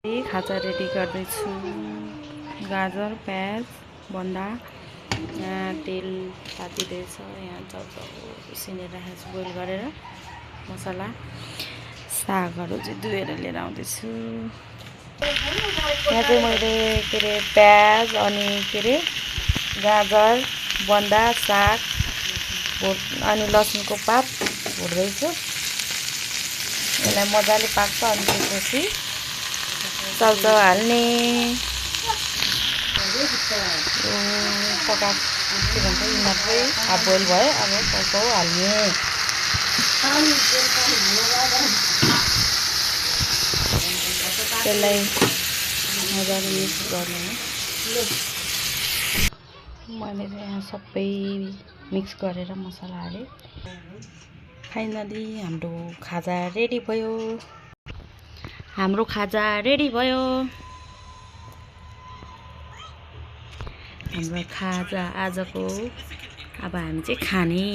खाजा रेडी गर्दैछु। गाजर प्याज बन्दा यहाँ तेल तातिँदैछ। यहाँ चाउचाउ उसिनेर राखेको छु बोइल गरेर। मसला सागहरू चाहिँ धुएर लिएर आउँदैछु। यहाँ चाहिँ मैले प्याज अनि गाजर बन्दा साग अनि लसुनको पात भुट्दैछु। यसलाई मजाले पाक्छ अनि त्यसपछि चाउचाउ हाल्ने। पका के भन्छ यिनीहरूकै हाफ बोइल भयो। अब चाउचाउ हाल्ने। त्यसलाई मजाले मिक्स गर्ने। मैले चाहिँ यहाँ सबै मिक्स गरेर मसला हालेँ। फाइनली हाम्रो खाजा रेडी भयो। हाम्रो खाजा आजको अब हामी चाहिँ खाने।